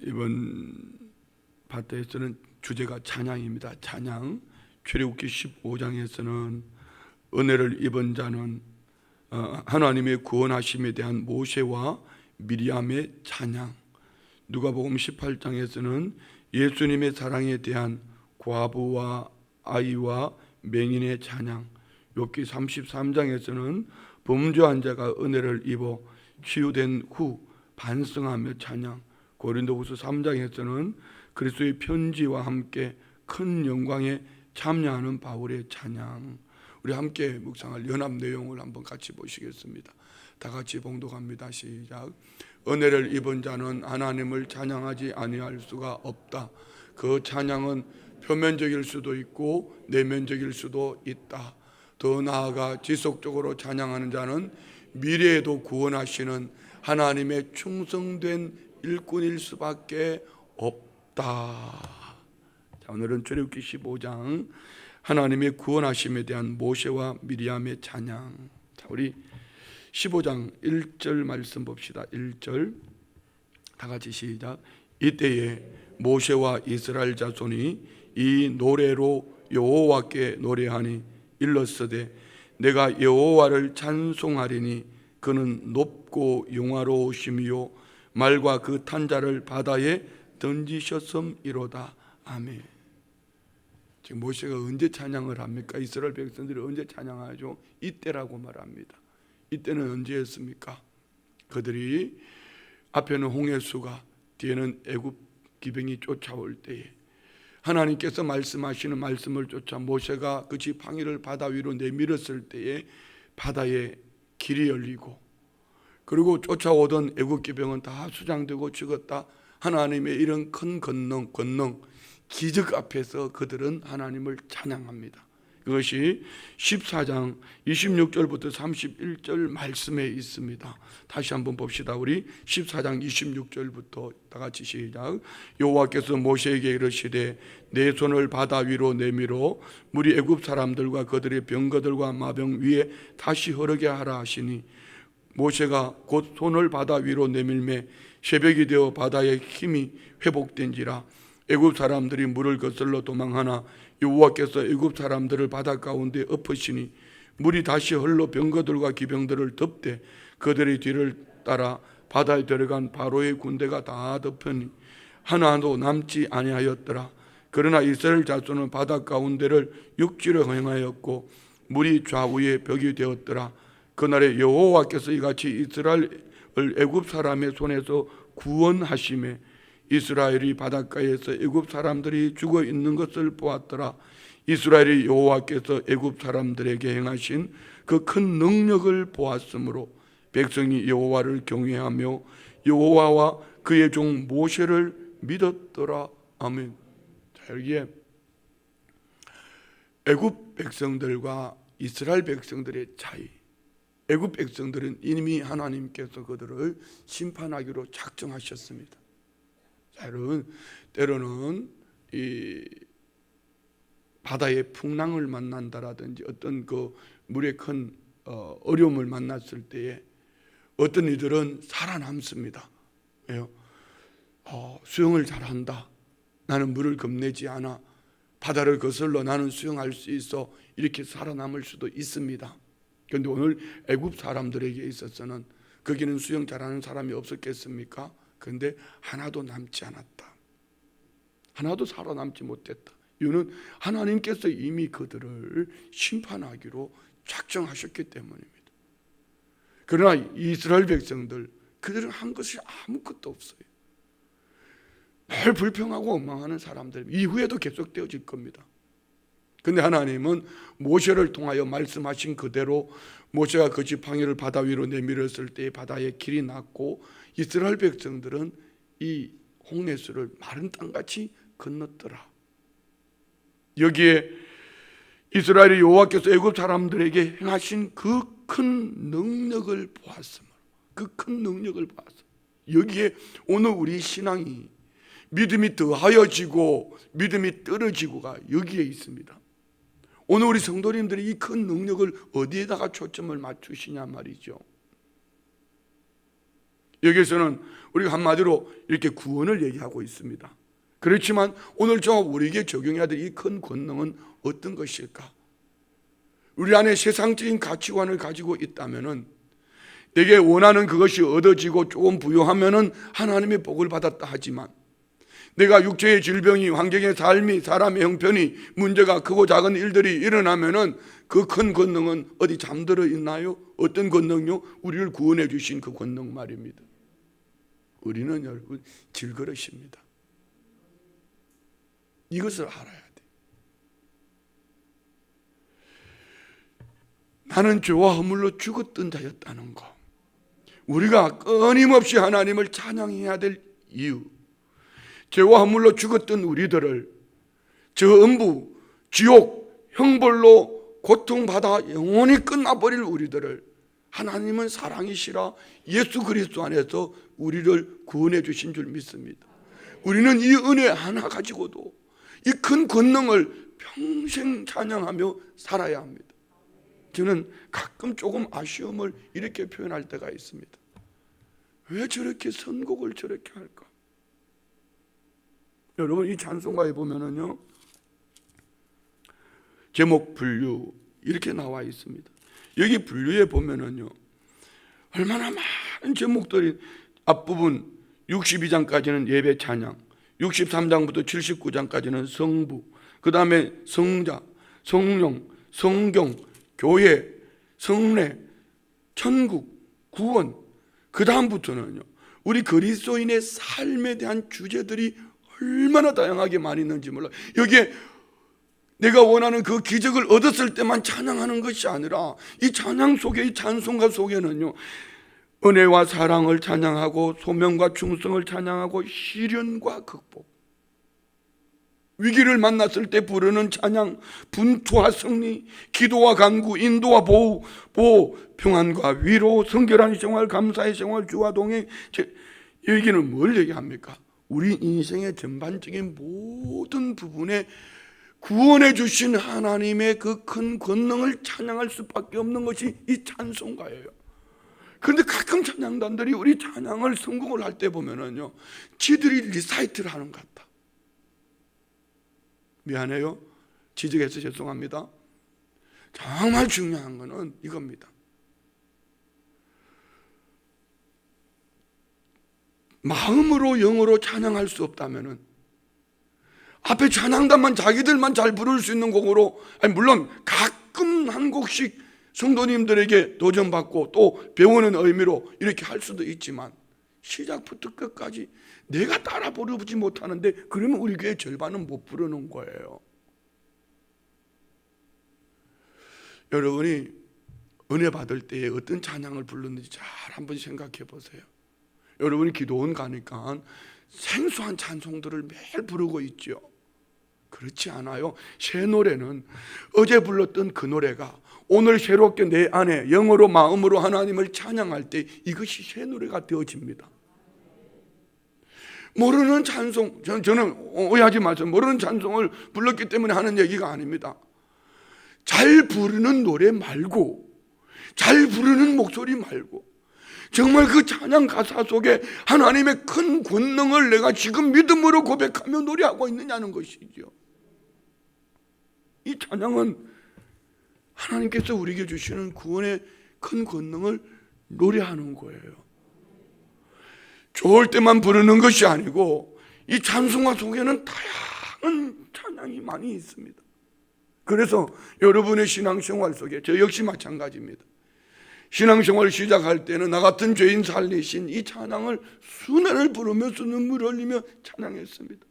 이번 파트에서는 주제가 찬양입니다. 찬양. 출애굽기 15장에서는 은혜를 입은 자는 하나님의 구원하심에 대한 모세와 미리암의 찬양, 누가복음 18장에서는 예수님의 사랑에 대한 과부와 아이와 맹인의 찬양, 욥기 33장에서는 범죄한 자가 은혜를 입어 치유된 후 반성하며 찬양, 고린도후서 3장에서는 그리스도의 편지와 함께 큰 영광에 참여하는 바울의 찬양. 우리 함께 묵상할 연합 내용을 한번 같이 보시겠습니다. 다 같이 봉독합니다. 시작. 은혜를 입은 자는 하나님을 찬양하지 아니할 수가 없다. 그 찬양은 표면적일 수도 있고 내면적일 수도 있다. 더 나아가 지속적으로 찬양하는 자는 미래에도 구원하시는 하나님의 충성된 일꾼일 수밖에 없다. 자, 오늘은 출애굽기 15장 하나님의 구원하심에 대한 모세와 미리암의 찬양. 자, 우리 15장 1절 말씀 봅시다. 1절 다 같이 시작. 이때에 모세와 이스라엘 자손이 이 노래로 여호와께 노래하니 일렀으되 내가 여호와를 찬송하리니 그는 높고 영화로우심이요 말과 그 탄자를 바다에 던지셨음이로다. 아멘. 지금 모세가 언제 찬양을 합니까? 이스라엘 백성들이 언제 찬양하죠? 이때라고 말합니다. 이때는 언제였습니까? 그들이 앞에는 홍해수가 뒤에는 애굽 기병이 쫓아올 때에 하나님께서 말씀하시는 말씀을 쫓아 모세가 그 지팡이를 바다 위로 내밀었을 때에 바다에 길이 열리고, 그리고 쫓아오던 애굽 기병은 다 수장되고 죽었다. 하나님의 이런 큰 권능, 기적 앞에서 그들은 하나님을 찬양합니다. 그것이 14장 26절부터 31절 말씀에 있습니다. 다시 한번 봅시다. 우리 14장 26절부터 다 같이 시작. 여호와께서 모세에게 이르시되 내 손을 바다 위로 내밀어 물이 애굽 사람들과 그들의 병거들과 마병 위에 다시 흐르게 하라 하시니 모세가 곧 손을 바다 위로 내밀매 새벽이 되어 바다의 힘이 회복된지라. 애굽 사람들이 물을 거슬러 도망하나 여호와께서 애굽 사람들을 바다 가운데 엎으시니 물이 다시 흘러 병거들과 기병들을 덮되 그들의 뒤를 따라 바다에 들어간 바로의 군대가 다 덮으니 하나도 남지 아니하였더라. 그러나 이스라엘 자손은 바다 가운데를 육지로 행하였고 물이 좌우에 벽이 되었더라. 그날에 여호와께서 이같이 이스라엘을 애굽 사람의 손에서 구원하시매 이스라엘이 바닷가에서 애굽 사람들이 죽어 있는 것을 보았더라. 이스라엘이 여호와께서 애굽 사람들에게 행하신 그 큰 능력을 보았으므로 백성이 여호와를 경외하며 여호와와 그의 종 모세를 믿었더라. 아멘. 자, 여기에 애굽 백성들과 이스라엘 백성들의 차이. 애굽 백성들은 이미 하나님께서 그들을 심판하기로 작정하셨습니다. 자, 여러분, 때로는 이 바다의 풍랑을 만난다라든지 어떤 그 물의 큰 어려움을 만났을 때에 어떤 이들은 살아남습니다. 왜요? 수영을 잘한다. 나는 물을 겁내지 않아. 바다를 거슬러 나는 수영할 수 있어. 이렇게 살아남을 수도 있습니다. 그런데 오늘 애굽 사람들에게 있어서는 거기는 수영 잘하는 사람이 없었겠습니까? 그런데 하나도 남지 않았다. 하나도 살아남지 못했다. 이유는 하나님께서 이미 그들을 심판하기로 작정하셨기 때문입니다. 그러나 이스라엘 백성들, 그들은 한 것이 아무것도 없어요. 늘 불평하고 원망하는 사람들, 이후에도 계속되어질 겁니다. 그런데 하나님은 모세를 통하여 말씀하신 그대로 모세가 그 지팡이를 바다 위로 내밀었을 때 바다에 길이 났고 이스라엘 백성들은 이 홍해수를 마른 땅같이 건넜더라. 여기에 이스라엘의 여호와께서 애굽 사람들에게 행하신 그 큰 능력을 보았으므로, 그 큰 능력을 보았으므로 여기에 오늘 우리 신앙이 믿음이 더하여지고 믿음이 떨어지고가 여기에 있습니다. 오늘 우리 성도님들이 이 큰 능력을 어디에다가 초점을 맞추시냐 말이죠. 여기에서는 우리가 한마디로 이렇게 구원을 얘기하고 있습니다. 그렇지만 오늘 저와 우리에게 적용해야 될 이 큰 권능은 어떤 것일까? 우리 안에 세상적인 가치관을 가지고 있다면은, 내게 원하는 그것이 얻어지고 조금 부유하면은 하나님의 복을 받았다 하지만, 내가 육체의 질병이, 환경의 삶이, 사람의 형편이, 문제가 크고 작은 일들이 일어나면은 그 큰 권능은 어디 잠들어 있나요? 어떤 권능요? 우리를 구원해 주신 그 권능 말입니다. 우리는 여러분 질그릇입니다. 이것을 알아야 돼. 나는 죄와 허물로 죽었던 자였다는 것, 우리가 끊임없이 하나님을 찬양해야 될 이유, 죄와 허물로 죽었던 우리들을 저 음부, 지옥, 형벌로 고통받아 영원히 끝나버릴 우리들을 하나님은 사랑이시라 예수 그리스도 안에서 우리를 구원해 주신 줄 믿습니다. 우리는 이 은혜 하나 가지고도 이 큰 권능을 평생 찬양하며 살아야 합니다. 저는 가끔 조금 아쉬움을 이렇게 표현할 때가 있습니다. 왜 저렇게 선곡을 저렇게 할까? 여러분, 이 찬송가에 보면은요, 제목 분류 이렇게 나와 있습니다. 여기 분류에 보면은요, 얼마나 많은 제목들이, 앞부분 62장까지는 예배 찬양, 63장부터 79장까지는 성부, 그 다음에 성자, 성령, 성경, 교회, 성례, 천국, 구원, 그 다음부터는요, 우리 그리스도인의 삶에 대한 주제들이 얼마나 다양하게 많이 있는지 몰라요. 여기에 내가 원하는 그 기적을 얻었을 때만 찬양하는 것이 아니라, 이 찬양 속에, 이 찬송가 속에는요, 은혜와 사랑을 찬양하고, 소명과 충성을 찬양하고, 시련과 극복, 위기를 만났을 때 부르는 찬양, 분투와 승리, 기도와 간구, 인도와 보호, 평안과 위로, 성결한 생활, 감사의 생활, 주와 동행. 여기는 뭘 얘기합니까? 우리 인생의 전반적인 모든 부분에 구원해 주신 하나님의 그 큰 권능을 찬양할 수밖에 없는 것이 이 찬송가예요. 그런데 가끔 찬양단들이 우리 찬양을 성공을 할 때 보면은요, 지들이 리사이트를 하는 것 같다. 미안해요, 지적해서 죄송합니다. 정말 중요한 것은 이겁니다. 마음으로 영어로 찬양할 수 없다면은, 앞에 찬양단만 자기들만 잘 부를 수 있는 곡으로, 물론 가끔 한 곡씩 성도님들에게 도전받고 또 배우는 의미로 이렇게 할 수도 있지만, 시작부터 끝까지 내가 따라 부르지 못하는데, 그러면 우리 교회 절반은 못 부르는 거예요. 여러분이 은혜 받을 때에 어떤 찬양을 부르는지 잘 한번 생각해 보세요. 여러분이 기도원 가니까 생소한 찬송들을 매일 부르고 있죠. 그렇지 않아요. 새 노래는 어제 불렀던 그 노래가 오늘 새롭게 내 안에 영어로 마음으로 하나님을 찬양할 때 이것이 새 노래가 되어집니다. 모르는 찬송, 저는 오해하지 마세요. 모르는 찬송을 불렀기 때문에 하는 얘기가 아닙니다. 잘 부르는 노래 말고, 잘 부르는 목소리 말고, 정말 그 찬양 가사 속에 하나님의 큰 권능을 내가 지금 믿음으로 고백하며 노래하고 있느냐는 것이죠. 이 찬양은 하나님께서 우리에게 주시는 구원의 큰 권능을 노래하는 거예요. 좋을 때만 부르는 것이 아니고, 이 찬송가 속에는 다양한 찬양이 많이 있습니다. 그래서 여러분의 신앙생활 속에, 저 역시 마찬가지입니다. 신앙생활을 시작할 때는 나 같은 죄인 살리신 이 찬양을 수년을 부르면서 눈물을 흘리며 찬양했습니다.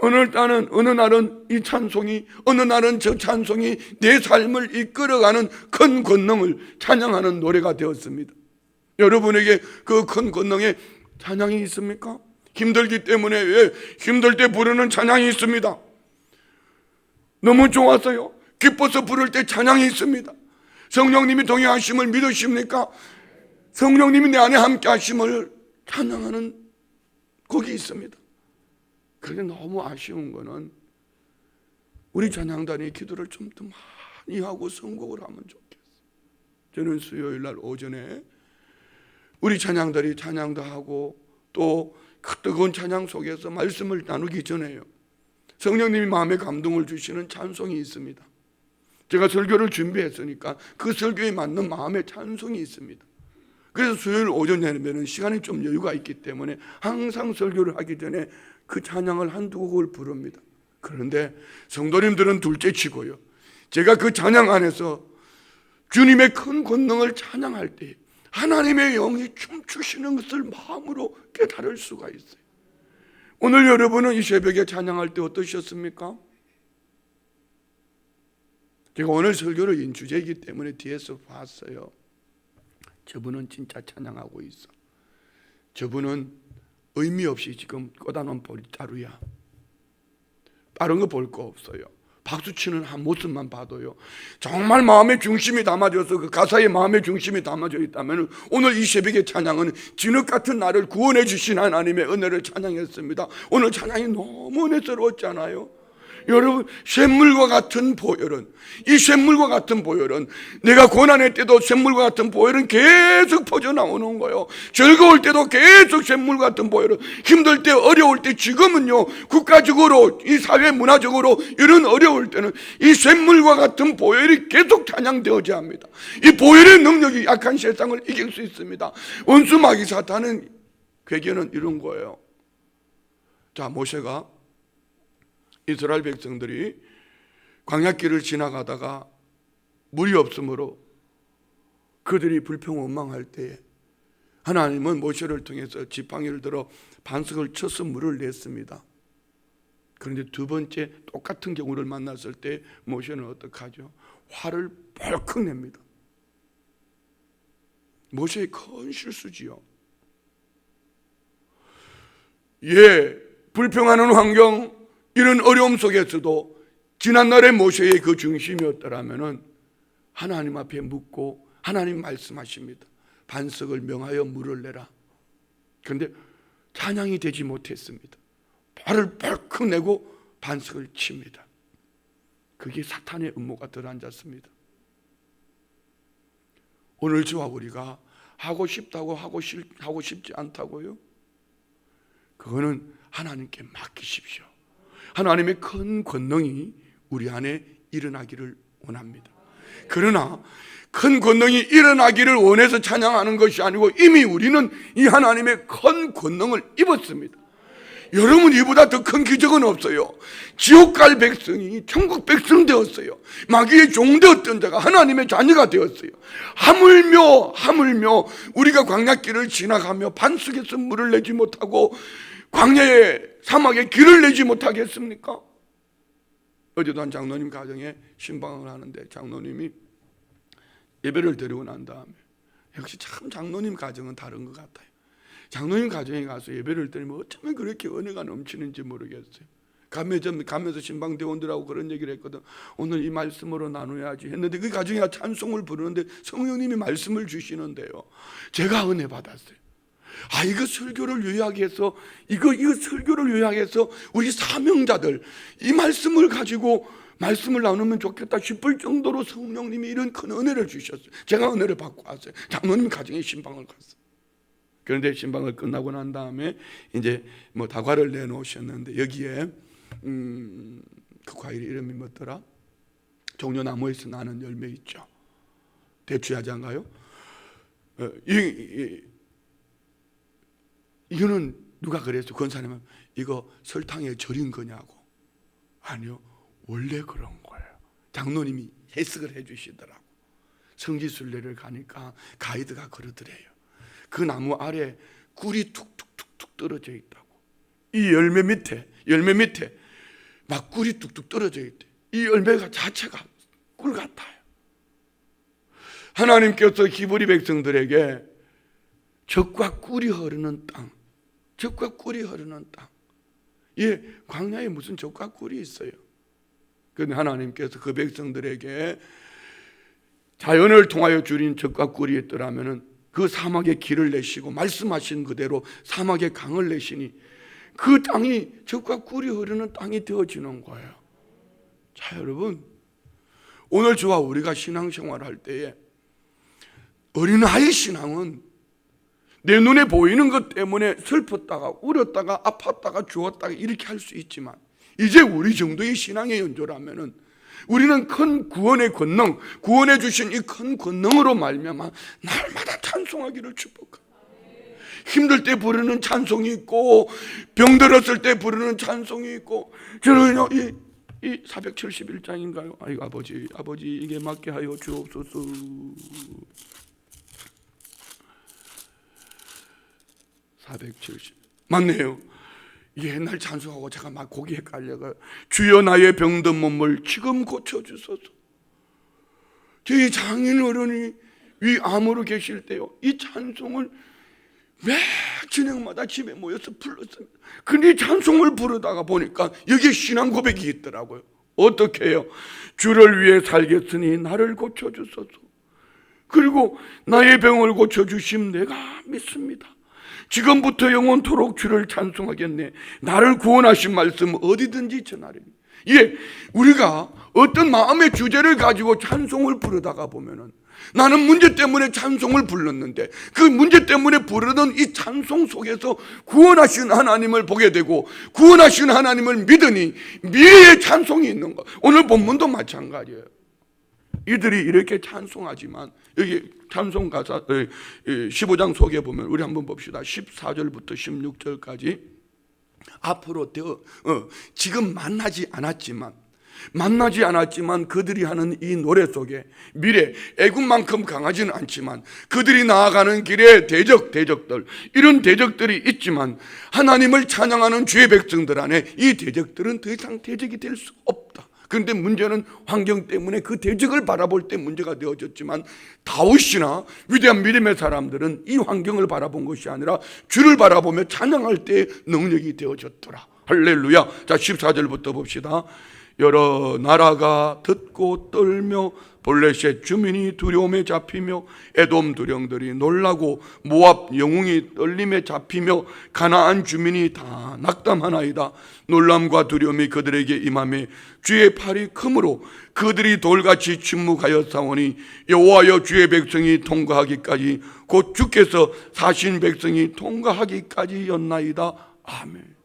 어느 날은 이 찬송이, 어느 날은 저 찬송이 내 삶을 이끌어가는 큰 권능을 찬양하는 노래가 되었습니다. 여러분에게 그 큰 권능에 찬양이 있습니까? 힘들기 때문에 왜 힘들 때 부르는 찬양이 있습니다. 너무 좋았어요. 기뻐서 부를 때 찬양이 있습니다. 성령님이 동행하심을 믿으십니까? 성령님이 내 안에 함께 하심을 찬양하는 곡이 있습니다. 그런데 너무 아쉬운 거는 우리 찬양단이 기도를 좀 더 많이 하고 선곡을 하면 좋겠어요. 저는 수요일 날 오전에 우리 찬양들이 찬양도 하고 또 그 뜨거운 찬양 속에서 말씀을 나누기 전에요, 성령님이 마음에 감동을 주시는 찬송이 있습니다. 제가 설교를 준비했으니까 그 설교에 맞는 마음의 찬송이 있습니다. 그래서 수요일 오전에는 시간이 좀 여유가 있기 때문에 항상 설교를 하기 전에 그 찬양을 한두 곡을 부릅니다. 그런데 성도님들은 둘째치고요, 제가 그 찬양 안에서 주님의 큰 권능을 찬양할 때 하나님의 영이 춤추시는 것을 마음으로 깨달을 수가 있어요. 오늘 여러분은 이 새벽에 찬양할 때 어떠셨습니까? 제가 오늘 설교를 인주제이기 때문에 뒤에서 봤어요. 저분은 진짜 찬양하고 있어. 저분은 의미 없이 지금 꽂아놓은 보리자루야. 다른 거 볼 거 없어요. 박수치는 한 모습만 봐도요, 정말 마음의 중심이 담아져서 그 가사의 마음의 중심이 담아져 있다면 오늘 이 새벽의 찬양은 진흙 같은 나를 구원해 주신 하나님의 은혜를 찬양했습니다. 오늘 찬양이 너무 은혜스러웠잖아요. 여러분, 샘물과 같은 보혈은, 이 샘물과 같은 보혈은, 내가 고난의 때도 샘물과 같은 보혈은 계속 퍼져나오는 거예요. 즐거울 때도 계속 샘물 같은 보혈은, 힘들 때, 어려울 때, 지금은요, 국가적으로, 이 사회 문화적으로 이런 어려울 때는 이 샘물과 같은 보혈이 계속 찬양되어져야 합니다. 이 보혈의 능력이 약한 세상을 이길 수 있습니다. 원수 마귀 사탄은 괴계는 이런 거예요. 자, 모세가 이스라엘 백성들이 광야길을 지나가다가 물이 없으므로 그들이 불평원망할 때에 하나님은 모세를 통해서 지팡이를 들어 반석을 쳐서 물을 냈습니다. 그런데 두 번째 똑같은 경우를 만났을 때 모세는 어떻게 하죠? 화를 벌컥 냅니다. 모세의 큰 실수지요. 불평하는 환경, 이런 어려움 속에서도 지난날의 모세의 그 중심이었더라면 하나님 앞에 묻고 하나님 말씀하십니다. 반석을 명하여 물을 내라. 그런데 찬양이 되지 못했습니다. 발을 벌컥 내고 반석을 칩니다. 그게 사탄의 음모가 들어앉았습니다. 오늘 저와 우리가 하고 싶다고 하고 싶지 않다고요? 그거는 하나님께 맡기십시오. 하나님의 큰 권능이 우리 안에 일어나기를 원합니다. 그러나 큰 권능이 일어나기를 원해서 찬양하는 것이 아니고 이미 우리는 이 하나님의 큰 권능을 입었습니다. 여러분, 이보다 더 큰 기적은 없어요. 지옥 갈 백성이 천국 백성 되었어요. 마귀의 종 되었던 자가 하나님의 자녀가 되었어요. 하물며 우리가 광야길을 지나가며 반석에서 물을 내지 못하고 광야의 사막에 길을 내지 못하겠습니까? 어제도 한 장로님 가정에 신방을 하는데 장로님이 예배를 드리고 난 다음에, 역시 참 장로님 가정은 다른 것 같아요. 장로님 가정에 가서 예배를 드리면 어쩌면 그렇게 은혜가 넘치는지 모르겠어요. 가면서 신방대원들하고 그런 얘기를 했거든. 오늘 이 말씀으로 나눠야지 했는데 그 가정에 찬송을 부르는데 성령님이 말씀을 주시는데요, 제가 은혜 받았어요. 이거 설교를 요약해서 이거 설교를 요약해서 우리 사명자들 이 말씀을 가지고 말씀을 나누면 좋겠다 싶을 정도로 성령님이 이런 큰 은혜를 주셨어요. 제가 은혜를 받고 왔어요. 장로님 가정에 신방을 갔어요. 그런데 신방을 끝나고 난 다음에 이제 뭐 다과를 내놓으셨는데 여기에 그 과일 이름이 뭐더라? 종려나무에서 나는 열매 있죠. 대추야자인가요? 이거는 누가 그랬어요? 권사님은 이거 설탕에 절인 거냐고. 아니요, 원래 그런 거예요. 장로님이 해석을 해주시더라고. 성지순례를 가니까 가이드가 그러더래요. 그 나무 아래 꿀이 툭툭툭툭 떨어져 있다고. 이 열매 밑에 막 꿀이 뚝뚝 떨어져 있대. 이 열매가 자체가 꿀 같아요. 하나님께서 히브리 백성들에게 젖과 꿀이 흐르는 땅, 젖과 꿀이 흐르는 땅. 광야에 무슨 젖과 꿀이 있어요? 그런데 하나님께서 그 백성들에게 자연을 통하여 주린 젖과 꿀이 있더라면은 그 사막에 길을 내시고 말씀하신 그대로 사막에 강을 내시니 그 땅이 젖과 꿀이 흐르는 땅이 되어지는 거예요. 자, 여러분, 오늘 저와 우리가 신앙생활할 때에 어린아이 신앙은 내 눈에 보이는 것 때문에 슬펐다가 울었다가 아팠다가 죽었다가 이렇게 할 수 있지만, 이제 우리 정도의 신앙의 연조라면은 우리는 큰 구원의 권능, 구원해 주신 이 큰 권능으로 말미암아 날마다 찬송하기를 축복합니다. 힘들 때 부르는 찬송이 있고, 병들었을 때 부르는 찬송이 있고. 저는요, 이 471장인가요? 아이고, 아버지 이게 맞게 하여 주옵소서. 470 맞네요. 이게 옛날 찬송하고 제가 막 곡이 헷갈려가. 주여 나의 병든 몸을 지금 고쳐주소서. 저희 장인 어른이 위 암으로 계실 때요, 이 찬송을 매 저녁마다 집에 모여서 불렀습니다. 근데 찬송을 부르다가 보니까 여기에 신앙 고백이 있더라고요. 어떻게 해요? 주를 위해 살겠으니 나를 고쳐주소서. 그리고 나의 병을 고쳐주심 내가 믿습니다. 지금부터 영원토록 주를 찬송하겠네. 나를 구원하신 말씀 어디든지 전하리니. 예, 우리가 어떤 마음의 주제를 가지고 찬송을 부르다가 보면은, 나는 문제 때문에 찬송을 불렀는데 그 문제 때문에 부르던 이 찬송 속에서 구원하신 하나님을 보게 되고, 구원하신 하나님을 믿으니 미래의 찬송이 있는 것. 오늘 본문도 마찬가지예요. 이들이 이렇게 찬송하지만, 여기 찬송 가사 15장 속에 보면 우리 한번 봅시다. 14절부터 16절까지 앞으로 지금 만나지 않았지만 그들이 하는 이 노래 속에 미래, 애굽만큼 강하지는 않지만 그들이 나아가는 길에 대적들, 이런 대적들이 있지만 하나님을 찬양하는 주의 백성들 안에 이 대적들은 더 이상 대적이 될 수 없다. 그런데 문제는 환경 때문에 그 대적을 바라볼 때 문제가 되어졌지만, 다윗이나 위대한 믿음의 사람들은 이 환경을 바라본 것이 아니라 주를 바라보며 찬양할 때 능력이 되어졌더라. 할렐루야. 자, 14절부터 봅시다. 여러 나라가 듣고 떨며 블레셋 주민이 두려움에 잡히며 에돔 두령들이 놀라고 모압 영웅이 떨림에 잡히며 가나안 주민이 다 낙담하나이다. 놀람과 두려움이 그들에게 임하며 주의 팔이 크므로 그들이 돌같이 침묵하여 싸우니 여호와여 주의 백성이 통과하기까지 곧 주께서 사신 백성이 통과하기까지였나이다. 아멘.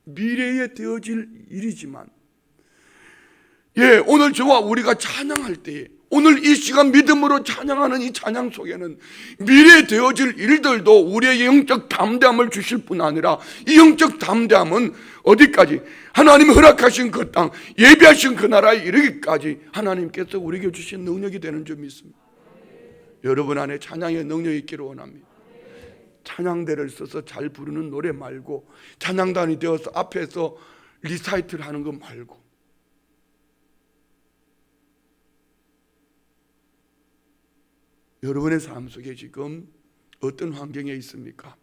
미래에 되어질 일이지만, 예, 오늘 저와 우리가 찬양할 때에, 오늘 이 시간 믿음으로 찬양하는 이 찬양 속에는 미래에 되어질 일들도 우리의 영적 담대함을 주실 뿐 아니라, 이 영적 담대함은 어디까지? 하나님 허락하신 그 땅, 예비하신 그 나라에 이르기까지 하나님께서 우리에게 주신 능력이 되는 줄 믿습니다. 여러분 안에 찬양의 능력이 있기를 원합니다. 찬양대를 써서 잘 부르는 노래 말고, 찬양단이 되어서 앞에서 리사이트를 하는 거 말고, 여러분의 삶 속에 지금 어떤 환경에 있습니까?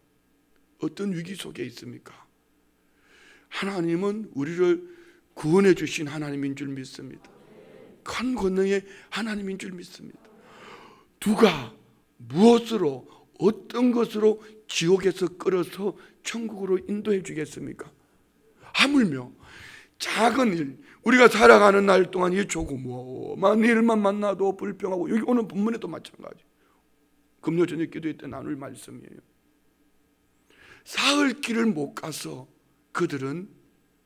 어떤 위기 속에 있습니까? 하나님은 우리를 구원해 주신 하나님인 줄 믿습니다. 큰 권능의 하나님인 줄 믿습니다. 누가 무엇으로, 어떤 것으로 지옥에서 끌어서 천국으로 인도해 주겠습니까? 하물며 작은 일, 우리가 살아가는 날 동안 이 조그마한 일만 만나도 불평하고, 여기 오늘 본문에도 마찬가지. 금요 저녁 기도회 때 나눌 말씀이에요. 사흘 길을 못 가서 그들은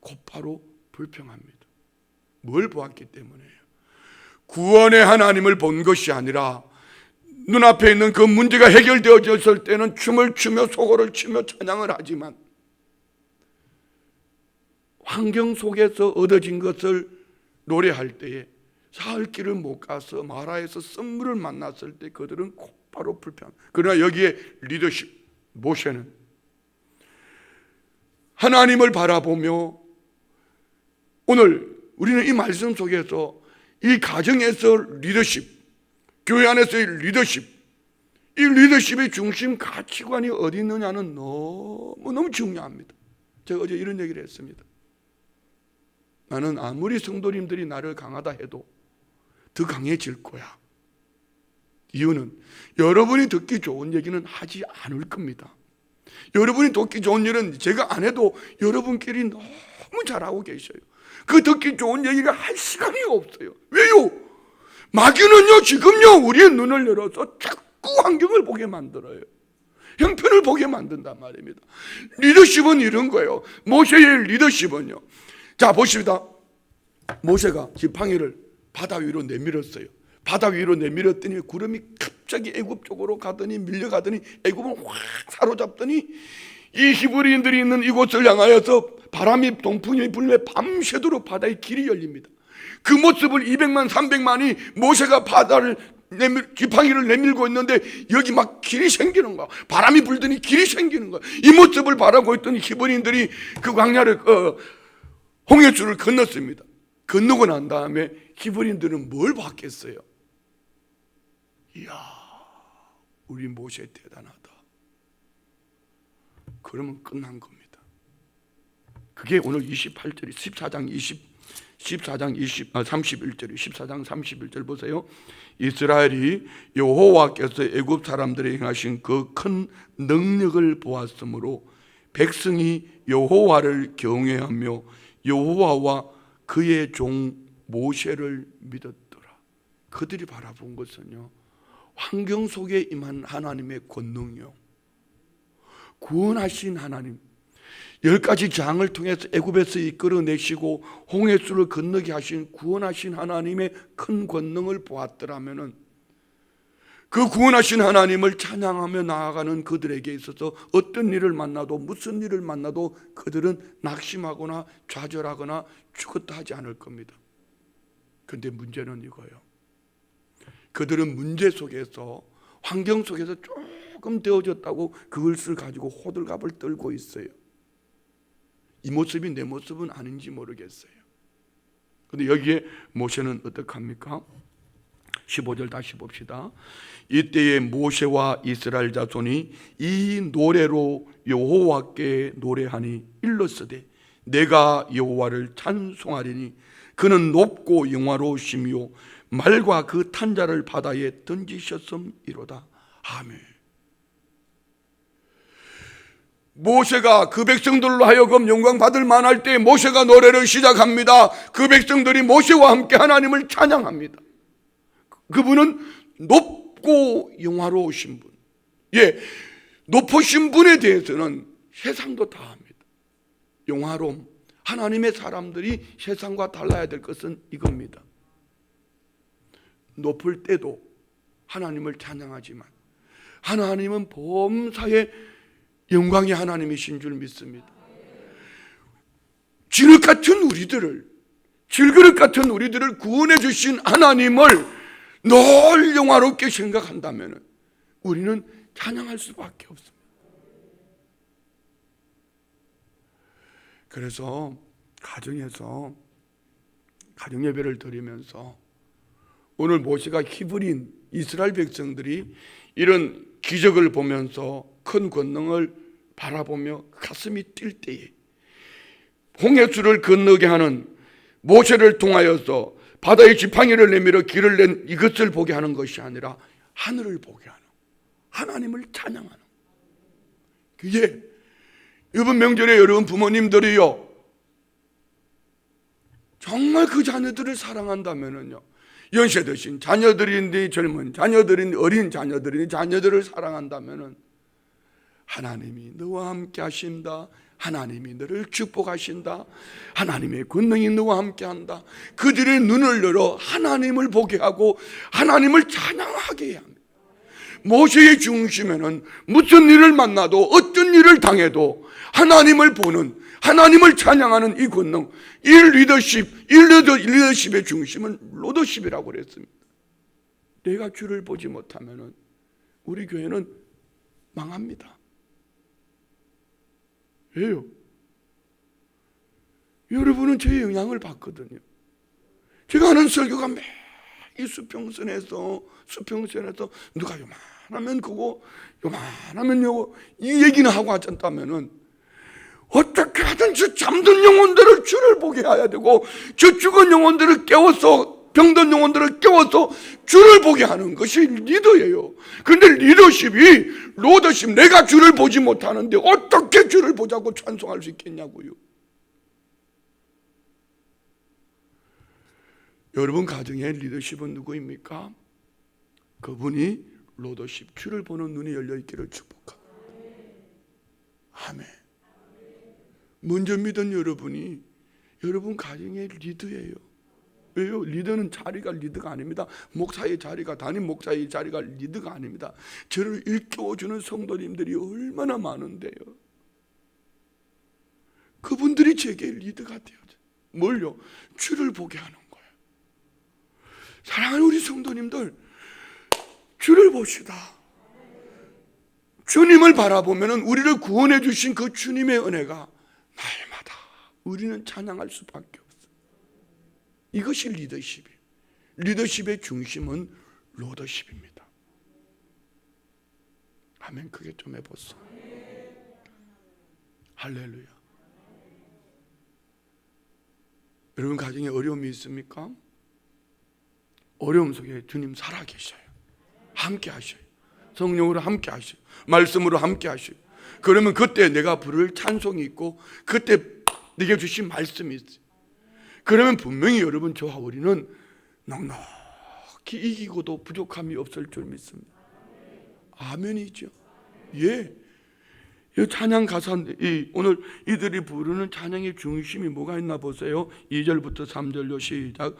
곧바로 불평합니다. 뭘 보았기 때문에요? 구원의 하나님을 본 것이 아니라 눈앞에 있는 그 문제가 해결되어졌을 때는 춤을 추며 소고를 치며 찬양을 하지만, 환경 속에서 얻어진 것을 노래할 때에 사흘 길을 못 가서 마라에서 썩물을 만났을 때 그들은 곧바로 불평. 그러나 여기에 리더십, 모세는 하나님을 바라보며, 오늘 우리는 이 말씀 속에서 이 가정에서 리더십, 교회 안에서의 리더십, 이 리더십의 중심 가치관이 어디 있느냐는 너무너무 중요합니다. 제가 어제 이런 얘기를 했습니다. 나는 아무리 성도님들이 나를 강하다 해도 더 강해질 거야. 이유는 여러분이 듣기 좋은 얘기는 하지 않을 겁니다. 여러분이 듣기 좋은 일은 제가 안 해도 여러분끼리 너무 잘하고 계셔요. 그 듣기 좋은 얘기가 할 시간이 없어요. 왜요? 마귀는요, 지금요, 우리의 눈을 열어서 자꾸 환경을 보게 만들어요. 형편을 보게 만든단 말입니다. 리더십은 이런 거예요. 모세의 리더십은요. 자, 보십니다. 모세가 지팡이를 바다 위로 내밀었어요. 바다 위로 내밀었더니 구름이 갑자기 애굽 쪽으로 가더니 밀려가더니 애굽을 확 사로잡더니 이 히브리인들이 있는 이곳을 향하여서 바람이 동풍이 불며 밤새도록 바다에 길이 열립니다. 그 모습을 200만 300만이 모세가 바다를 지팡이를 내밀고 있는데 여기 막 길이 생기는 거야. 바람이 불더니 길이 생기는 거야. 이 모습을 바라고 있던 히브리인들이 그 광야를 홍해수를 건넜습니다. 건너고 난 다음에 히브리인들은 뭘 봤겠어요? 이야, 우리 모세 대단하다. 그러면 끝난 겁니다. 그게 오늘 28절이 14장 31절이 14장 31절 보세요. 이스라엘이 여호와께서 애굽 사람들에게 행하신 그 큰 능력을 보았으므로 백성이 여호와를 경외하며 여호와와 그의 종 모세를 믿었더라. 그들이 바라본 것은요, 환경 속에 임한 하나님의 권능이요, 구원하신 하나님, 10가지 장을 통해서 애굽에서 이끌어내시고 홍해수를 건너게 하신 구원하신 하나님의 큰 권능을 보았더라면은 그 구원하신 하나님을 찬양하며 나아가는 그들에게 있어서 어떤 일을 만나도 무슨 일을 만나도 그들은 낙심하거나 좌절하거나 죽었다 하지 않을 겁니다. 그런데 문제는 이거예요. 그들은 문제 속에서, 환경 속에서 조금 되어졌다고 그것을 가지고 호들갑을 떨고 있어요. 이 모습이 내 모습은 아닌지 모르겠어요. 그런데 여기에 모세는 어떡합니까? 15절 다시 봅시다. 이때에 모세와 이스라엘 자손이 이 노래로 여호와께 노래하니 일렀으되 내가 여호와를 찬송하리니 그는 높고 영화로우시며 말과 그 탄자를 바다에 던지셨음이로다. 아멘. 모세가 그 백성들로 하여금 영광 받을 만할 때 모세가 노래를 시작합니다. 그 백성들이 모세와 함께 하나님을 찬양합니다. 그분은 높고 영화로우신 분. 예, 높으신 분에 대해서는 세상도 다 합니다. 영화로움. 하나님의 사람들이 세상과 달라야 될 것은 이겁니다. 높을 때도 하나님을 찬양하지만 하나님은 범사에 영광의 하나님이신 줄 믿습니다. 질그릇 같은 우리들을 구원해 주신 하나님을 늘 영화롭게 생각한다면 우리는 찬양할 수밖에 없습니다. 그래서 가정에서 가정 예배를 드리면서 오늘 모세가 히브리인 이스라엘 백성들이 이런 기적을 보면서 큰 권능을 바라보며 가슴이 뛸 때에 홍해수를 건너게 하는 모세를 통하여서 바다의 지팡이를 내밀어 길을 낸 이것을 보게 하는 것이 아니라 하늘을 보게 하는, 하나님을 찬양하는, 그게 이번 명절에 여러분 부모님들이요 정말 그 자녀들을 사랑한다면요, 연세 드신 자녀들인지 젊은 자녀들인지 어린 자녀들인지 자녀들을 사랑한다면은 하나님이 너와 함께 하신다, 하나님이 너를 축복하신다, 하나님의 권능이 너와 함께 한다, 그들의 눈을 열어 하나님을 보게 하고 하나님을 찬양하게 해야 합니다. 모세의 중심에는 무슨 일을 만나도 어떤 일을 당해도 하나님을 보는, 하나님을 찬양하는 이 권능, 이 리더십의 중심은 로더십이라고 그랬습니다. 내가 주를 보지 못하면 우리 교회는 망합니다. 왜요? 여러분은 제 영향을 받거든요. 제가 하는 설교가 매일 이 수평선에서 누가 요만하면 그거, 요만하면 요거, 이 얘기는 하고 하셨다면은 어떻게 하든 저 잠든 영혼들을 주를 보게 해야 되고, 저 죽은 영혼들을 깨워서, 병든 영혼들을 깨워서 주를 보게 하는 것이 리더예요. 그런데 로더십, 내가 주를 보지 못하는데 어떻게 주를 보자고 찬송할 수 있겠냐고요. 여러분 가정의 리더십은 누구입니까? 그분이 로더십, 주를 보는 눈이 열려있기를 축복합니다. 아멘. 먼저 믿은 여러분이 여러분 가정의 리더예요. 왜요? 리더는 자리가 리더가 아닙니다. 목사의 자리가, 담임 목사의 자리가 리더가 아닙니다. 저를 일깨워주는 성도님들이 얼마나 많은데요. 그분들이 제게 리더가 되어져. 뭘요? 주를 보게 하는 거예요. 사랑하는 우리 성도님들, 주를 봅시다. 주님을 바라보면 우리를 구원해 주신 그 주님의 은혜가 날마다 우리는 찬양할 수밖에 없어요. 이것이 리더십이에요. 리더십의 중심은 로더십입니다. 아멘. 그게 좀 해보소. 할렐루야. 여러분 가정에 어려움이 있습니까? 어려움 속에 주님 살아계셔요. 함께 하셔요. 성령으로 함께 하셔요. 말씀으로 함께 하셔요. 그러면 그때 내가 부를 찬송이 있고 그때 내게 주신 말씀이 있어요. 그러면 분명히 여러분 저와 우리는 넉넉히 이기고도 부족함이 없을 줄 믿습니다. 아멘이죠. 예. 이 찬양 가사, 오늘 이들이 부르는 찬양의 중심이 뭐가 있나 보세요. 2절부터 3절로 시작.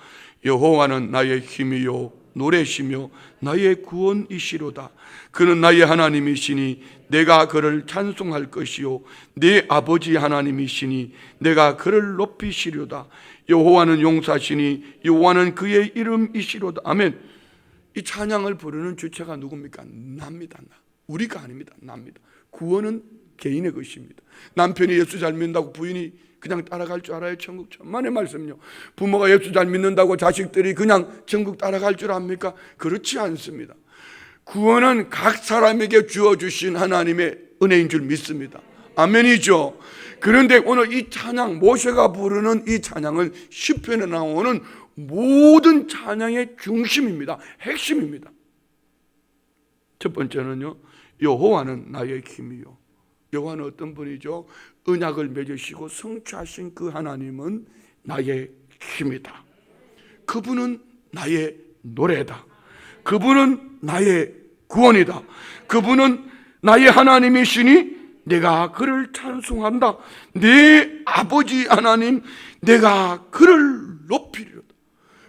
여호와는 나의 힘이요 노래시며 나의 구원이시로다. 그는 나의 하나님이시니 내가 그를 찬송할 것이요 내 아버지 하나님이시니 내가 그를 높이시려다. 여호와는 용사시니 여호와는 그의 이름이시로다. 아멘. 이 찬양을 부르는 주체가 누굽니까? 납니다. 우리가 아닙니다. 납니다. 구원은 개인의 것입니다. 남편이 예수 잘 믿는다고 부인이 그냥 따라갈 줄 알아요? 천국 천만의 말씀요. 부모가 예수 잘 믿는다고 자식들이 그냥 천국 따라갈 줄 압니까? 그렇지 않습니다. 구원은 각 사람에게 주어주신 하나님의 은혜인 줄 믿습니다. 아멘이죠. 그런데 오늘 이 찬양, 모세가 부르는 이 찬양은 시편에 나오는 모든 찬양의 중심입니다. 핵심입니다. 첫 번째는요, 여호와는 나의 힘이요. 여호와는 어떤 분이죠? 언약을 맺으시고 성취하신 그 하나님은 나의 힘이다. 그분은 나의 노래다. 그분은 나의 구원이다. 그분은 나의 하나님이시니 내가 그를 찬송한다. 내 아버지 하나님, 내가 그를 높이리로다.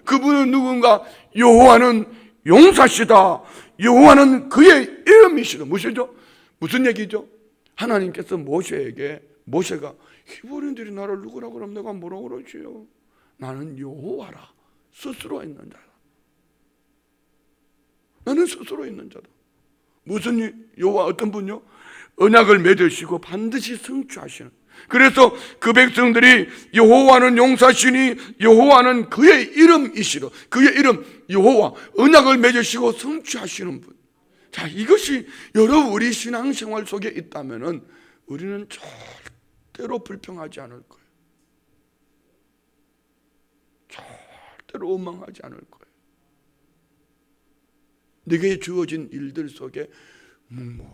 그분은 누군가? 여호와는 용사시다. 여호와는 그의 이름이시다. 무엇이죠? 무슨 얘기죠? 하나님께서 모세에게, 모세가 히브리인들이 나를 누구라고 그러면 내가 뭐라고 그러지요? 나는 여호와라. 스스로 있는 자다. 나는 스스로 있는 자다. 무슨 여호와? 어떤 분요? 언약을 맺으시고 반드시 성취하시는. 그래서 그 백성들이 여호와는 용사시니 여호와는 그의 이름이시로. 그의 이름 여호와, 언약을 맺으시고 성취하시는 분. 자, 이것이 여러분 우리 신앙생활 속에 있다면은 우리는 절대로 불평하지 않을 거예요. 절대로 원망하지 않을 거예요. 내게 주어진 일들 속에 묵묵히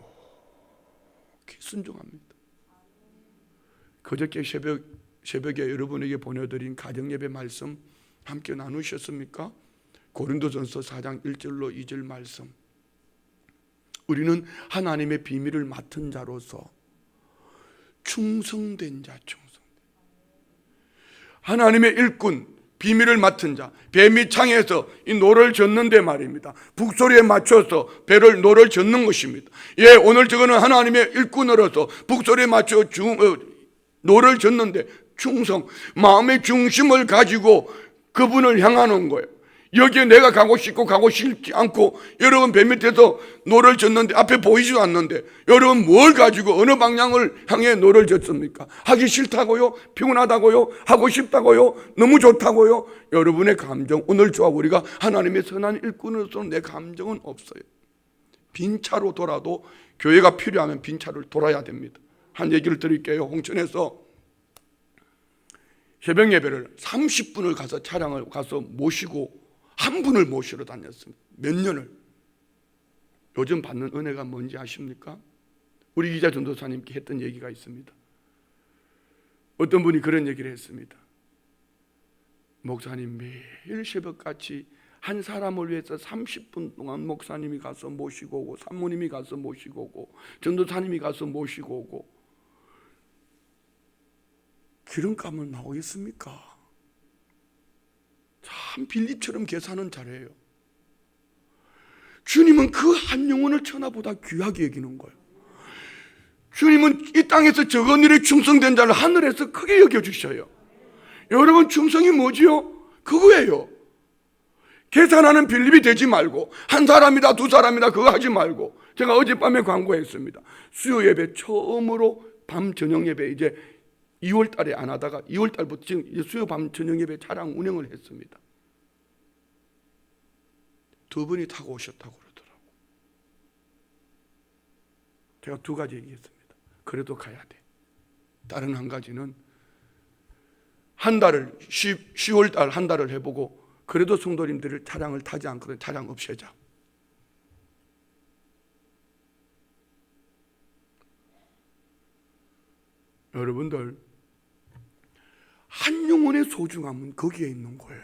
순종합니다. 그저께 새벽에 여러분에게 보내드린 가정예배 말씀 함께 나누셨습니까? 고린도전서 4장 1절로 2절 말씀. 우리는 하나님의 비밀을 맡은 자로서 충성된 자, 하나님의 일꾼, 비밀을 맡은 자. 배 밑 창에서 이 노를 젓는데 말입니다. 북소리에 맞춰서 배를 노를 젓는 것입니다. 예, 오늘 저거는 하나님의 일꾼으로서 북소리에 맞춰 노를 젓는데 충성, 마음의 중심을 가지고 그분을 향하는 거예요. 여기에 내가 가고 싶고 가고 싶지 않고, 여러분 배 밑에서 노를 젓는데 앞에 보이지도 않는데 여러분 뭘 가지고 어느 방향을 향해 노를 젓습니까? 하기 싫다고요? 피곤하다고요? 하고 싶다고요? 너무 좋다고요? 여러분의 감정, 오늘 저와 우리가 하나님의 선한 일꾼으로서 내 감정은 없어요. 빈 차로 돌아도 교회가 필요하면 빈 차를 돌아야 됩니다. 한 얘기를 드릴게요. 홍천에서 새벽 예배를 30분을 가서 차량을 가서 모시고 한 분을 모시러 다녔습니다. 몇 년을. 요즘 받는 은혜가 뭔지 아십니까? 우리 기자 전도사님께 했던 얘기가 있습니다. 어떤 분이 그런 얘기를 했습니다. 목사님, 매일 새벽같이 한 사람을 위해서 30분 동안 목사님이 가서 모시고 오고, 산모님이 가서 모시고 오고, 전도사님이 가서 모시고 오고, 기름값은 나오겠습니까? 참 빌립처럼 계산은 잘해요. 주님은 그 한 영혼을 천하보다 귀하게 여기는 거예요. 주님은 이 땅에서 적은 일에 충성된 자를 하늘에서 크게 여겨주셔요. 여러분, 충성이 뭐지요? 그거예요. 계산하는 빌립이 되지 말고, 한 사람이다 두 사람이다 그거 하지 말고. 제가 어젯밤에 광고했습니다. 수요 예배 처음으로 밤 저녁 예배 이제 2월 달에 안 하다가 2월 달부터 지금 수요 밤 저녁 예배 차량 운영을 했습니다. 두 분이 타고 오셨다고 그러더라고. 제가 두 가지 얘기했습니다. 그래도 가야 돼. 다른 한 가지는 한 달을 10월 달 한 달을 해보고 그래도 성도님들을 차량을 타지 않거든. 차량 없애자. 여러분들, 한 영혼의 소중함은 거기에 있는 거예요.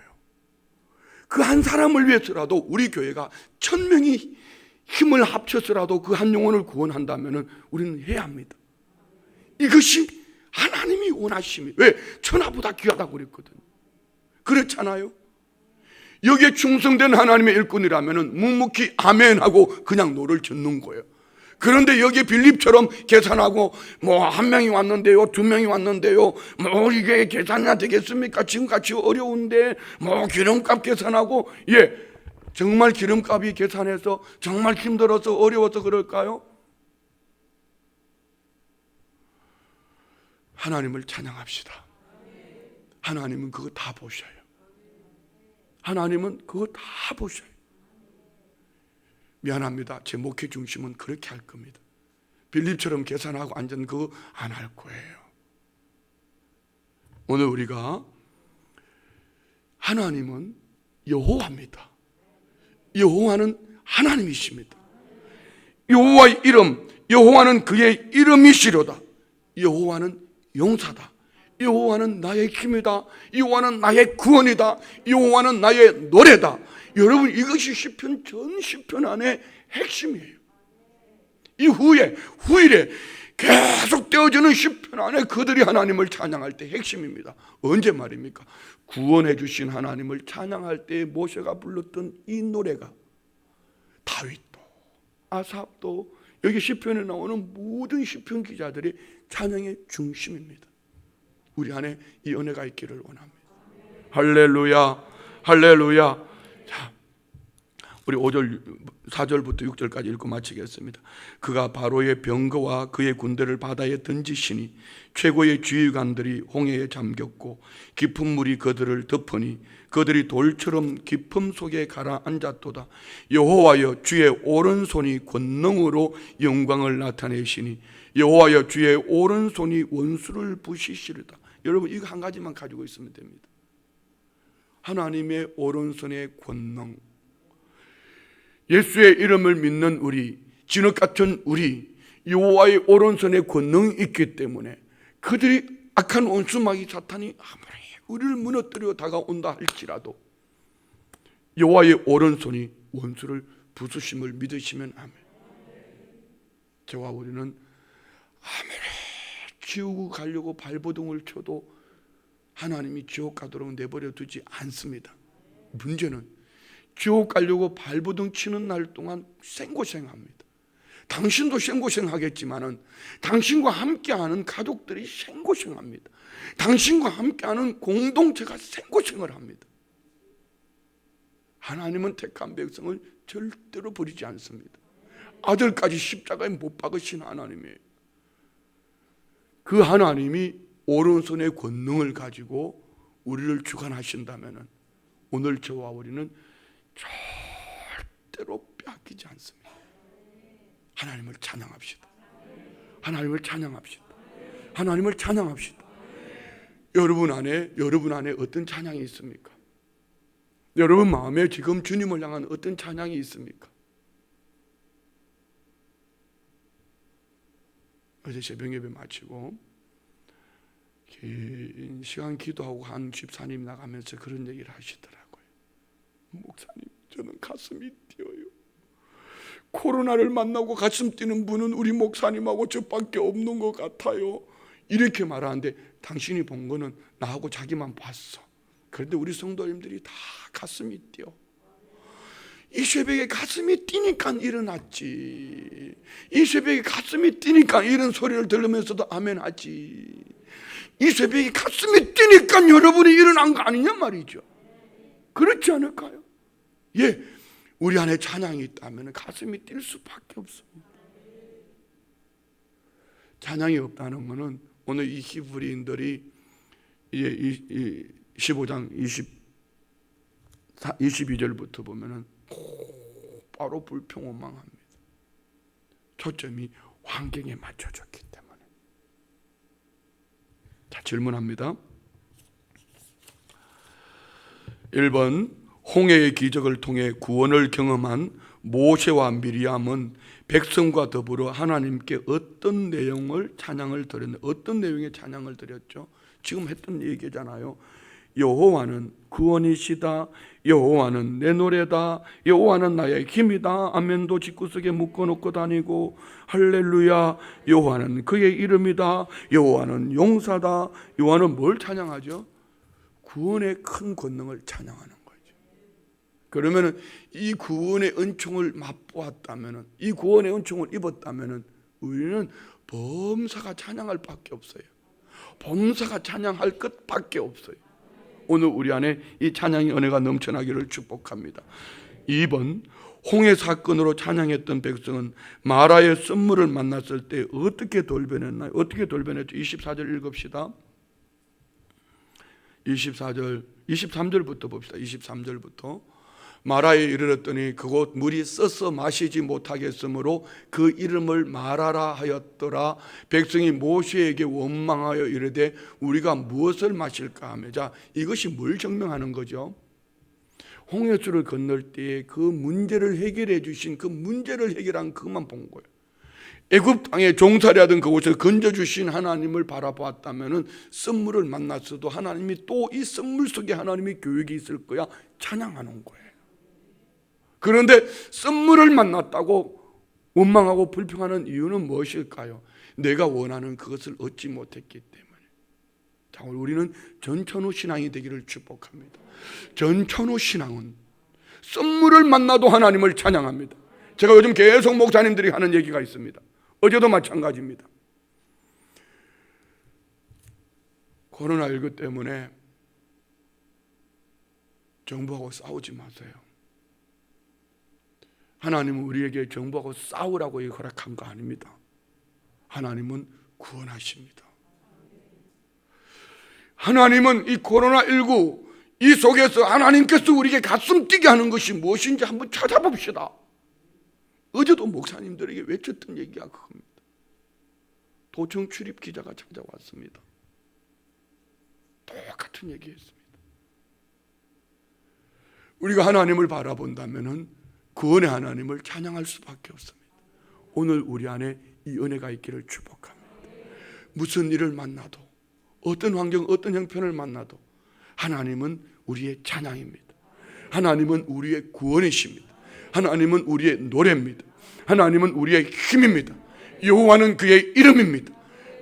그 한 사람을 위해서라도 우리 교회가 1000명이 힘을 합쳐서라도 그 한 영혼을 구원한다면 우리는 해야 합니다. 이것이 하나님이 원하심이. 왜? 천하보다 귀하다고 그랬거든요. 그렇잖아요. 여기에 충성된 하나님의 일꾼이라면 묵묵히 아멘하고 그냥 노를 젓는 거예요. 그런데 여기 빌립처럼 계산하고 뭐 한 명이 왔는데요, 두 명이 왔는데요, 뭐 이게 계산이 되겠습니까? 지금같이 어려운데 뭐 기름값 계산하고, 예, 정말 기름값이 계산해서 정말 힘들어서 어려워서 그럴까요? 하나님을 찬양합시다. 하나님은 그거 다 보셔요. 하나님은 그거 다 보셔요. 미안합니다. 제 목회 중심은 그렇게 할 겁니다. 빌립처럼 계산하고 앉은 그거 안 할 거예요. 오늘 우리가 하나님은 여호와입니다. 여호와는 하나님이십니다. 여호와의 이름, 여호와는 그의 이름이시로다. 여호와는 용사다. 여호와는 나의 힘이다. 여호와는 나의 구원이다. 여호와는 나의 노래다. 여러분, 이것이 시편 전 시편 안에 핵심이에요. 이 후일에 계속 되어지는 시편 안에 그들이 하나님을 찬양할 때 핵심입니다. 언제 말입니까? 구원해 주신 하나님을 찬양할 때 모세가 불렀던 이 노래가 다윗도 아삽도 여기 시편에 나오는 모든 시편 기자들이 찬양의 중심입니다. 우리 안에 이 은혜가 있기를 원합니다. 할렐루야, 할렐루야. 자, 우리 4절부터 6절까지 읽고 마치겠습니다. 그가 바로의 병거와 그의 군대를 바다에 던지시니 최고의 지휘관들이 홍해에 잠겼고 깊은 물이 그들을 덮으니 그들이 돌처럼 깊음 속에 가라앉았도다. 여호와여, 주의 오른손이 권능으로 영광을 나타내시니 여호와여, 주의 오른손이 원수를 부시시리다. 여러분, 이거 한 가지만 가지고 있으면 됩니다. 하나님의 오른손의 권능, 예수의 이름을 믿는 우리, 진흙 같은 우리, 여호와의 오른손에 권능이 있기 때문에 그들이 악한 원수마귀 사탄이 아무리 우리를 무너뜨려 다가온다 할지라도 여호와의 오른손이 원수를 부수심을 믿으시면 아멘. 저와 우리는 아무리 지옥을 가려고 발버둥을 쳐도 하나님이 지옥 가도록 내버려 두지 않습니다. 문제는 지옥 가려고 발버둥 치는 날 동안 생고생합니다. 당신도 생고생하겠지만은 당신과 함께하는 가족들이 생고생합니다. 당신과 함께하는 공동체가 생고생을 합니다. 하나님은 택한 백성을 절대로 버리지 않습니다. 아들까지 십자가에 못 박으신 하나님이에요. 그 하나님이 오른손의 권능을 가지고 우리를 주관하신다면 오늘 저와 우리는 절대로 빼앗기지 않습니다. 하나님을 찬양합시다. 하나님을 찬양합시다. 하나님을 찬양합시다. 여러분 안에 어떤 찬양이 있습니까? 여러분 마음에 지금 주님을 향한 어떤 찬양이 있습니까? 어제 새벽 예배 마치고 긴 시간 기도하고 한 집사님 나가면서 그런 얘기를 하시더라고요. 목사님, 저는 가슴이 뛰어요. 코로나를 만나고 가슴 뛰는 분은 우리 목사님하고 저밖에 없는 것 같아요. 이렇게 말하는데 당신이 본 거는 나하고 자기만 봤어. 그런데 우리 성도님들이 다 가슴이 뛰어. 이 새벽에 가슴이 뛰니까 일어났지. 이 새벽에 가슴이 뛰니까 이런 소리를 들으면서도 아멘 하지. 이 새벽에 가슴이 뛰니까 여러분이 일어난 거 아니냐 말이죠. 그렇지 않을까요? 예, 우리 안에 찬양이 있다면 가슴이 뛸 수밖에 없습니다. 찬양이 없다는 것은 오늘 이 히브리인들이 15장 22절부터 보면은 바로 불평원망합니다. 초점이 환경에 맞춰졌기 때문에. 자, 질문합니다. 1번, 홍해의 기적을 통해 구원을 경험한 모세와 미리암은 백성과 더불어 하나님께 어떤 내용을 찬양을 드렸나? 어떤 내용의 찬양을 드렸죠? 지금 했던 얘기잖아요. 여호와는 구원이시다. 여호와는 내 노래다. 여호와는 나의 힘이다. 아멘도 집구석에 묶어놓고 다니고, 할렐루야. 여호와는 그의 이름이다. 여호와는 용사다. 여호와는 뭘 찬양하죠? 구원의 큰 권능을 찬양하는 거죠. 그러면 이 구원의 은총을 맛보았다면, 이 구원의 은총을 입었다면 우리는 범사가 찬양할 밖에 없어요. 범사가 찬양할 것밖에 없어요. 오늘 우리 안에 이 찬양의 은혜가 넘쳐나기를 축복합니다. 2번, 홍해 사건으로 찬양했던 백성은 마라의 썸물을 만났을 때 어떻게 돌변했나요? 어떻게 돌변했죠? 24절 읽읍시다. 23절부터 봅시다. 23절부터. 마라에 이르렀더니 그곳 물이 써서 마시지 못하겠으므로 그 이름을 마라라 하였더라. 백성이 모세에게 원망하여 이르되 우리가 무엇을 마실까 하며. 자, 이것이 뭘 증명하는 거죠? 홍해수를 건널 때에 그 문제를 해결해 주신, 그 문제를 해결한 그것만 본 거예요. 애굽 땅에 종살이하던 그곳을 건져주신 하나님을 바라보았다면 썸물을 만났어도 하나님이 또 이 썸물 속에 하나님의 계획이 있을 거야 찬양하는 거예요. 그런데 썸물을 만났다고 원망하고 불평하는 이유는 무엇일까요? 내가 원하는 그것을 얻지 못했기 때문에. 자, 우리는 전천후 신앙이 되기를 축복합니다. 전천후 신앙은 썸물을 만나도 하나님을 찬양합니다. 제가 요즘 계속 목사님들이 하는 얘기가 있습니다. 어제도 마찬가지입니다. 코로나19 때문에 정부하고 싸우지 마세요. 하나님은 우리에게 정부하고 싸우라고 허락한 거 아닙니다. 하나님은 구원하십니다. 하나님은 이 코로나19 이 속에서 하나님께서 우리에게 가슴 뛰게 하는 것이 무엇인지 한번 찾아봅시다. 어제도 목사님들에게 외쳤던 얘기가 그겁니다. 도청 출입 기자가 찾아왔습니다. 똑같은 얘기했습니다. 우리가 하나님을 바라본다면 구원의 하나님을 찬양할 수밖에 없습니다. 오늘 우리 안에 이 은혜가 있기를 축복합니다. 무슨 일을 만나도, 어떤 환경, 어떤 형편을 만나도 하나님은 우리의 찬양입니다. 하나님은 우리의 구원이십니다. 하나님은 우리의 노래입니다. 하나님은 우리의 힘입니다. 여호와는 그의 이름입니다.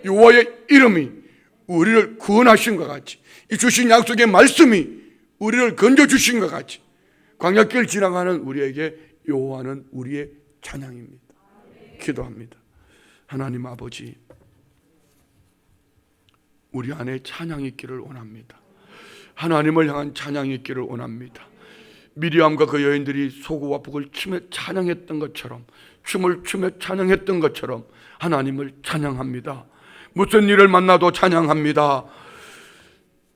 여호와의 이름이 우리를 구원하신 것 같이, 이 주신 약속의 말씀이 우리를 건져주신 것 같이 광야길 지나가는 우리에게 여호와는 우리의 찬양입니다. 기도합니다. 하나님 아버지, 우리 안에 찬양이 있기를 원합니다. 하나님을 향한 찬양이 있기를 원합니다. 미리암과 그 여인들이 소고와 북을 추며 찬양했던 것처럼, 춤을 추며 찬양했던 것처럼 하나님을 찬양합니다. 무슨 일을 만나도 찬양합니다.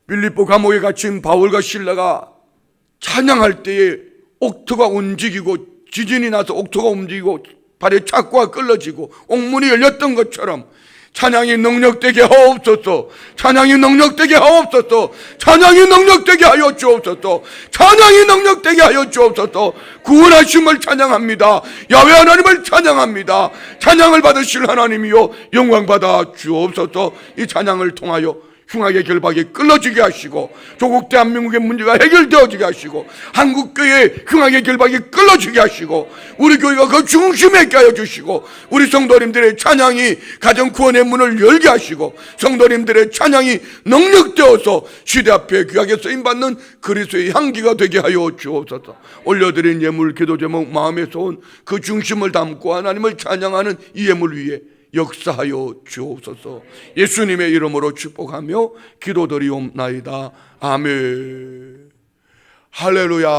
빌립보 감옥에 갇힌 바울과 실라가 찬양할 때에 옥토가 움직이고, 지진이 나서 옥토가 움직이고 발에 착고가 끌어지고 옥문이 열렸던 것처럼 찬양이 능력되게 하옵소서. 찬양이 능력되게 하옵소서. 찬양이 능력되게 하여 주옵소서. 찬양이 능력되게 하여 주옵소서. 구원하심을 찬양합니다. 야훼 하나님을 찬양합니다. 찬양을 받으실 하나님이요 영광 받아 주옵소서. 이 찬양을 통하여 흉악의 결박이 끊어지게 하시고, 조국 대한민국의 문제가 해결되어지게 하시고, 한국교회의 흉악의 결박이 끊어지게 하시고, 우리 교회가 그 중심에 있게 하여 주시고, 우리 성도님들의 찬양이 가정 구원의 문을 열게 하시고, 성도님들의 찬양이 능력되어서 시대 앞에 귀하게 쓰임받는 그리스도의 향기가 되게 하여 주옵소서. 올려드린 예물, 기도 제목, 마음에서 온 그 중심을 담고 하나님을 찬양하는 이 예물 위에 역사하여 주옵소서. 예수님의 이름으로 축복하며 기도드리옵나이다. 아멘. 할렐루야.